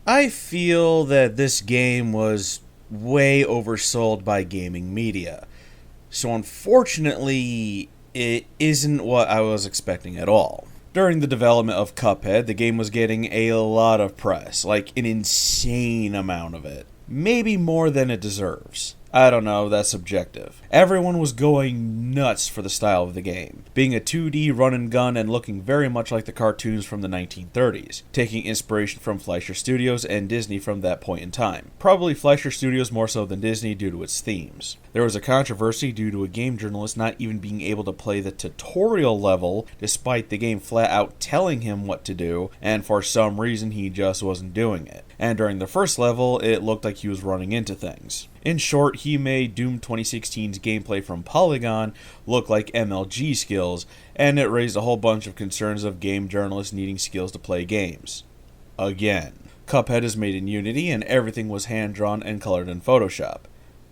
I feel that this game was way oversold by gaming media. So unfortunately, it isn't what I was expecting at all. During the development of Cuphead, the game was getting a lot of press, like an insane amount of it. Maybe more than it deserves. I don't know, that's subjective. Everyone was going nuts for the style of the game, being a 2D run and gun and looking very much like the cartoons from the 1930s, taking inspiration from Fleischer Studios and Disney from that point in time. Probably Fleischer Studios more so than Disney due to its themes. There was a controversy due to a game journalist not even being able to play the tutorial level despite the game flat out telling him what to do, and for some reason he just wasn't doing it. And during the first level, it looked like he was running into things. In short, he made Doom 2016's gameplay from Polygon look like MLG skills, and it raised a whole bunch of concerns of game journalists needing skills to play games. Again. Cuphead is made in Unity, and everything was hand-drawn and colored in Photoshop,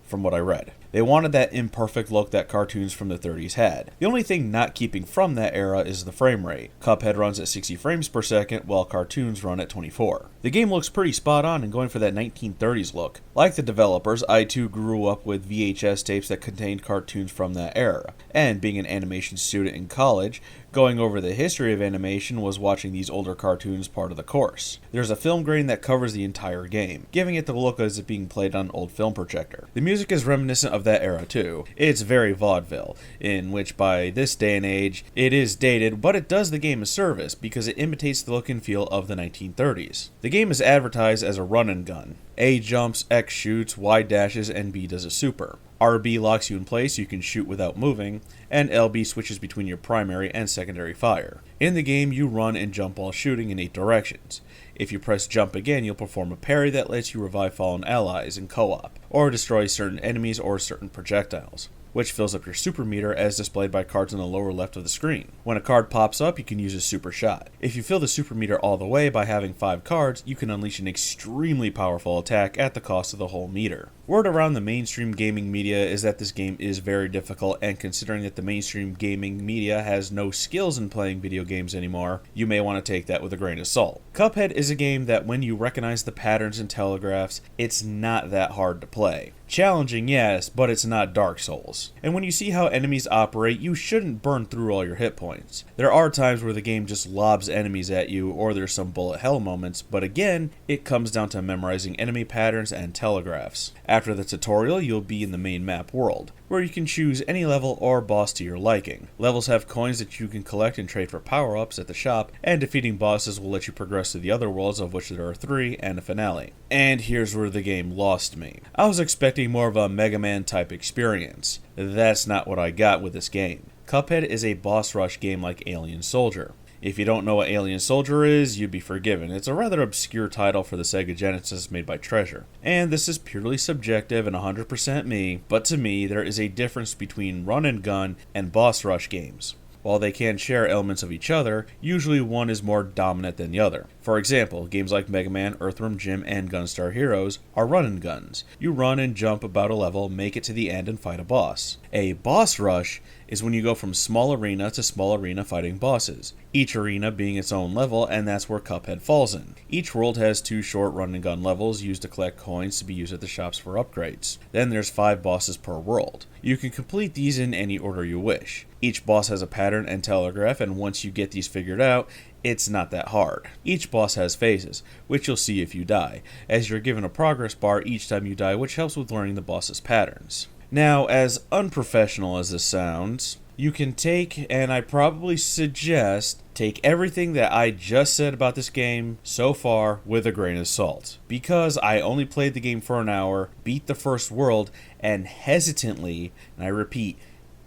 from what I read. They wanted that imperfect look that cartoons from the 30s had. The only thing not keeping from that era is the frame rate. Cuphead runs at 60 frames per second, while cartoons run at 24. The game looks pretty spot on and going for that 1930s look. Like the developers, I too grew up with VHS tapes that contained cartoons from that era. And being an animation student in college, going over the history of animation was watching these older cartoons part of the course. There's a film grain that covers the entire game, giving it the look as it being played on an old film projector. The music is reminiscent of that era too. It's very vaudeville, in which by this day and age, it is dated, but it does the game a service because it imitates the look and feel of the 1930s. The game is advertised as a run and gun. A jumps, X shoots, Y dashes, and B does a super. RB locks you in place so you can shoot without moving, and LB switches between your primary and secondary fire. In the game, you run and jump while shooting in 8 directions. If you press jump again, you'll perform a parry that lets you revive fallen allies in co-op, or destroy certain enemies or certain projectiles, which fills up your super meter as displayed by cards on the lower left of the screen. When a card pops up, you can use a super shot. If you fill the super meter all the way by having 5 cards, you can unleash an extremely powerful attack at the cost of the whole meter. Word around the mainstream gaming media is that this game is very difficult, and considering that the mainstream gaming media has no skills in playing video games anymore, you may want to take that with a grain of salt. Cuphead is a game that when you recognize the patterns and telegraphs, it's not that hard to play. Challenging, yes, but it's not Dark Souls. And when you see how enemies operate, you shouldn't burn through all your hit points. There are times where the game just lobs enemies at you, or there's some bullet hell moments, but again, it comes down to memorizing enemy patterns and telegraphs. After the tutorial, you'll be in the main map world, where you can choose any level or boss to your liking. Levels have coins that you can collect and trade for power-ups at the shop, and defeating bosses will let you progress to the other worlds, of which there are 3, and a finale. And here's where the game lost me. I was expecting more of a Mega Man type experience. That's not what I got with this game. Cuphead is a boss rush game like Alien Soldier. If you don't know what Alien Soldier is, you'd be forgiven. It's a rather obscure title for the Sega Genesis made by Treasure. And this is purely subjective and 100% me, but to me, there is a difference between run and gun and boss rush games. While they can share elements of each other, usually one is more dominant than the other. For example, games like Mega Man, Earthworm Jim, and Gunstar Heroes are run and guns. You run and jump about a level, make it to the end, and fight a boss. A boss rush is when you go from small arena to small arena fighting bosses, each arena being its own level, and that's where Cuphead falls in. Each world has 2 short run and gun levels used to collect coins to be used at the shops for upgrades. Then there's 5 bosses per world. You can complete these in any order you wish. Each boss has a pattern and telegraph, and once you get these figured out, it's not that hard. Each boss has phases, which you'll see if you die, as you're given a progress bar each time you die, which helps with learning the boss's patterns. Now, as unprofessional as this sounds, you can take, and I probably suggest, take everything that I just said about this game so far with a grain of salt. Because I only played the game for an hour, beat the first world, and hesitantly, and I repeat,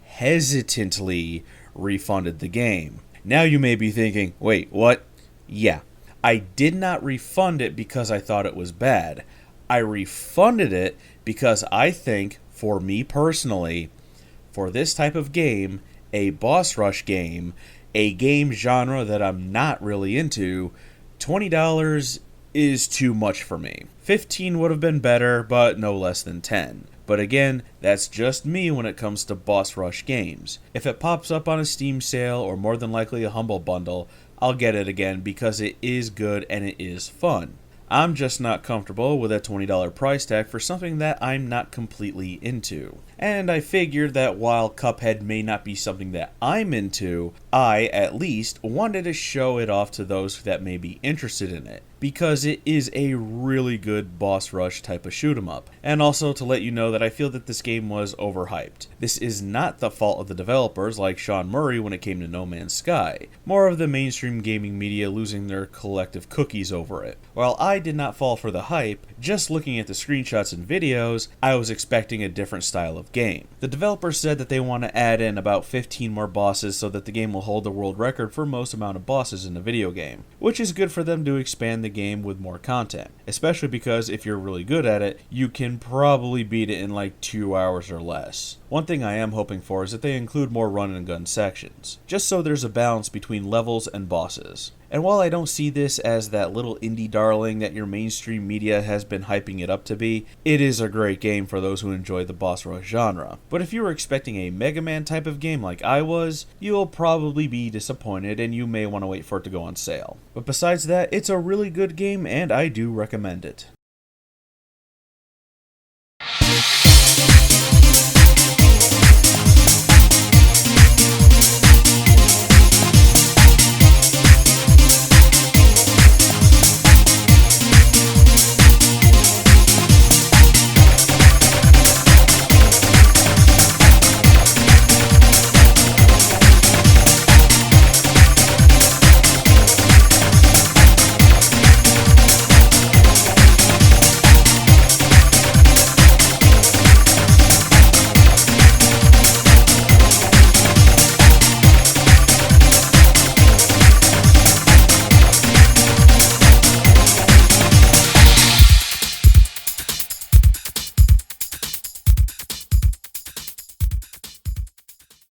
hesitantly refunded the game. Now you may be thinking, wait, what? Yeah, I did not refund it because I thought it was bad. I refunded it because I think, for me personally, for this type of game, a boss rush game, a game genre that I'm not really into, $20 is too much for me. $15 would have been better, but no less than $10. But again, that's just me when it comes to boss rush games. If it pops up on a Steam sale or more than likely a Humble Bundle, I'll get it again because it is good and it is fun. I'm just not comfortable with a $20 price tag for something that I'm not completely into. And I figured that while Cuphead may not be something that I'm into, I, at least, wanted to show it off to those that may be interested in it, because it is a really good boss rush type of shoot 'em up. And also to let you know that I feel that this game was overhyped. This is not the fault of the developers like Sean Murray when it came to No Man's Sky, more of the mainstream gaming media losing their collective cookies over it. While I did not fall for the hype, just looking at the screenshots and videos, I was expecting a different style of game. The developers said that they want to add in about 15 more bosses so that the game will hold the world record for most amount of bosses in a video game, which is good for them to expand the game with more content, especially because if you're really good at it, you can probably beat it in like 2 hours or less. One thing I am hoping for is that they include more run and gun sections, just so there's a balance between levels and bosses. And while I don't see this as that little indie darling that your mainstream media has been hyping it up to be, it is a great game for those who enjoy the boss rush genre. But if you were expecting a Mega Man type of game like I was, you'll probably be disappointed and you may want to wait for it to go on sale. But besides that, it's a really good game and I do recommend it.